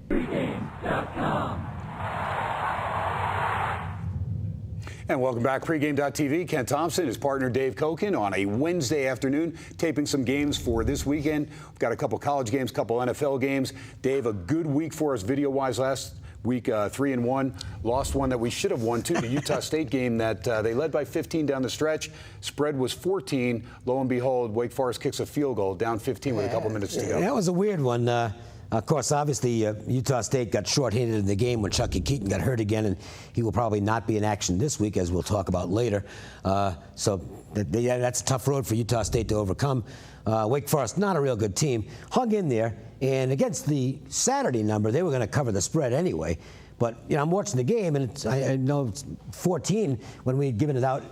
Pregame.com. And welcome back, Pregame.tv. Ken Thomson, his partner Dave Cokin, on a Wednesday afternoon, taping some games for this weekend. We've got a couple college games, couple NFL games. Dave, a good week for us video-wise last week, 3-1. Lost one that we should have won, too, the Utah State game that they led by 15 down the stretch. Spread was 14. Lo and behold, Wake Forest kicks a field goal, down 15 with a couple minutes to go. That was a weird one. Of course, obviously, Utah State got shorthanded in the game when Chucky Keaton got hurt again, and he will probably not be in action this week, as we'll talk about later. So that's a tough road for Utah State to overcome. Wake Forest, not a real good team, hung in there, and against the Saturday number, they were going to cover the spread anyway. But I'm watching the game, and I know it's 14 when we had given it out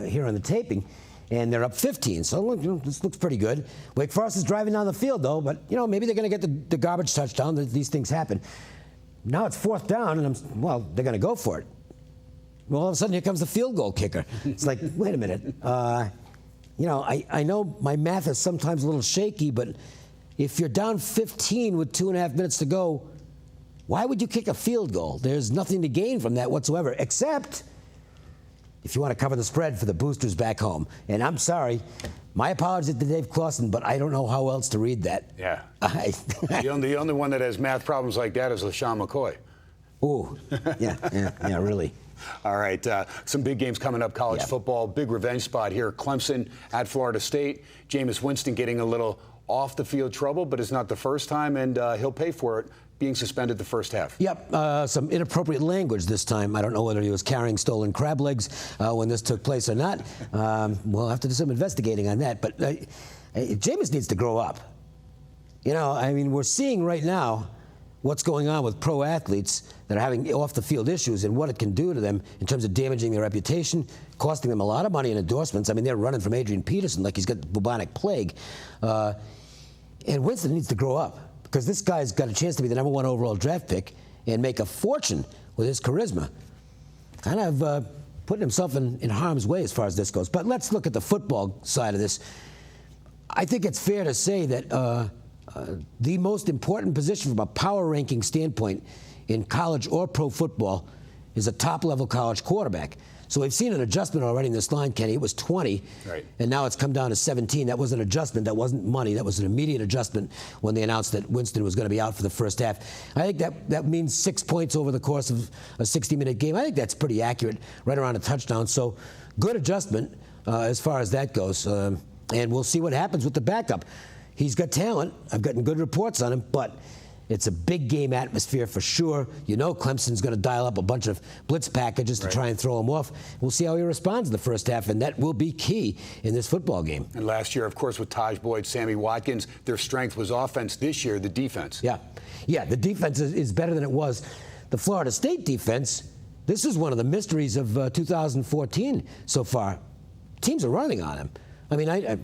here on the taping. And they're up 15, so look, this looks pretty good. Wake Forest is driving down the field, though, but, maybe they're going to get the garbage touchdown. These things happen. Now it's 4th down, and they're going to go for it. Well, all of a sudden, here comes the field goal kicker. It's like, wait a minute. I know my math is sometimes a little shaky, but if you're down 15 with 2.5 minutes to go, why would you kick a field goal? There's nothing to gain from that whatsoever, except if you want to cover the spread for the boosters back home. And I'm sorry, my apologies to Dave Cokin, but I don't know how else to read that. Yeah. The only one that has math problems like that is LaShawn McCoy. Ooh, yeah, really. All right, some big games coming up, college football, big revenge spot here. Clemson at Florida State. Jameis Winston getting a little off-the-field trouble, but it's not the first time, and he'll pay for it, being suspended the first half. Yep, some inappropriate language this time. I don't know whether he was carrying stolen crab legs when this took place or not. We'll have to do some investigating on that. But Jameis needs to grow up. We're seeing right now what's going on with pro athletes that are having off-the-field issues and what it can do to them in terms of damaging their reputation, costing them a lot of money in endorsements. They're running from Adrian Peterson like he's got the bubonic plague. And Winston needs to grow up, because this guy's got a chance to be the number 1 overall draft pick and make a fortune with his charisma. Kind of putting himself in harm's way as far as this goes. But let's look at the football side of this. I think it's fair to say that the most important position from a power ranking standpoint in college or pro football is a top-level college quarterback. So we've seen an adjustment already in this line, Kenny. It was 20, right, and now it's come down to 17. That was an adjustment. That wasn't money. That was an immediate adjustment when they announced that Winston was going to be out for the first half. I think that means 6 points over the course of a 60-minute game. I think that's pretty accurate, right around a touchdown. So good adjustment as far as that goes. And we'll see what happens with the backup. He's got talent. I've gotten good reports on him, but it's a big game atmosphere for sure. Clemson's going to dial up a bunch of blitz packages to try and throw him off. We'll see how he responds in the first half, and that will be key in this football game. And last year, of course, with Taj Boyd, Sammy Watkins, their strength was offense. This year, the defense. Yeah, the defense is better than it was. The Florida State defense, this is one of the mysteries of 2014 so far. Teams are running on him.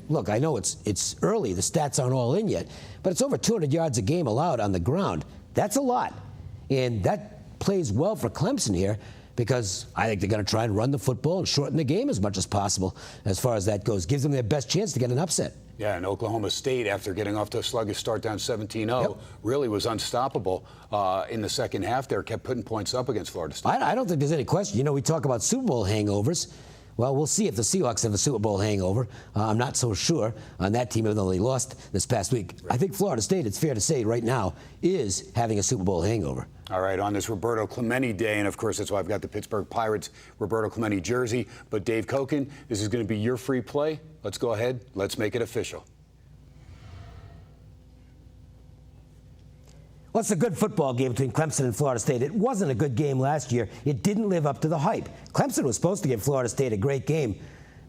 Look, I know it's early. The stats aren't all in yet, but it's over 200 yards a game allowed on the ground. That's a lot, and that plays well for Clemson here, because I think they're going to try and run the football and shorten the game as much as possible as far as that goes. Gives them their best chance to get an upset. Yeah, and Oklahoma State, after getting off to a sluggish start down 17-0, really was unstoppable in the second half there, kept putting points up against Florida State. I don't think there's any question. We talk about Super Bowl hangovers. Well, we'll see if the Seahawks have a Super Bowl hangover. I'm not so sure on that team, even though they lost this past week. Right. I think Florida State, it's fair to say right now, is having a Super Bowl hangover. All right, on this Roberto Clemente Day, and of course that's why I've got the Pittsburgh Pirates Roberto Clemente jersey. But Dave Cokin, this is going to be your free play. Let's go ahead. Let's make it official. Well, it's a good football game between Clemson and Florida State. It wasn't a good game last year. It didn't live up to the hype. Clemson was supposed to give Florida State a great game,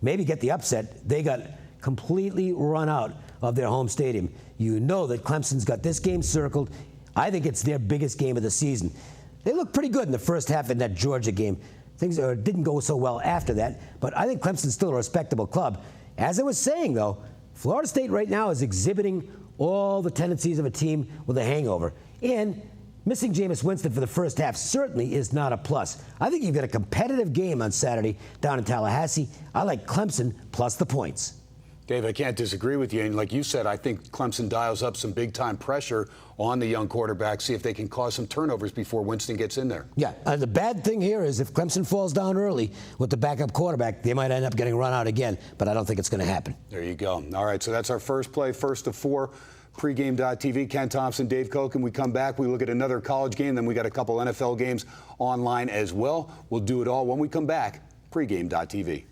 maybe get the upset. They got completely run out of their home stadium. You know that Clemson's got this game circled. I think it's their biggest game of the season. They looked pretty good in the first half in that Georgia game. Things didn't go so well after that, but I think Clemson's still a respectable club. As I was saying, though, Florida State right now is exhibiting all the tendencies of a team with a hangover. And missing Jameis Winston for the first half certainly is not a plus. I think you've got a competitive game on Saturday down in Tallahassee. I like Clemson plus the points. Dave, I can't disagree with you. And like you said, I think Clemson dials up some big-time pressure on the young quarterback, see if they can cause some turnovers before Winston gets in there. Yeah, the bad thing here is if Clemson falls down early with the backup quarterback, they might end up getting run out again, but I don't think it's going to happen. There you go. All right, so that's our first play, first of 4. Pregame.tv, Ken Thomson, Dave Cokin. We come back, we look at another college game, then we got a couple NFL games online as well. We'll do it all when we come back. Pregame.tv.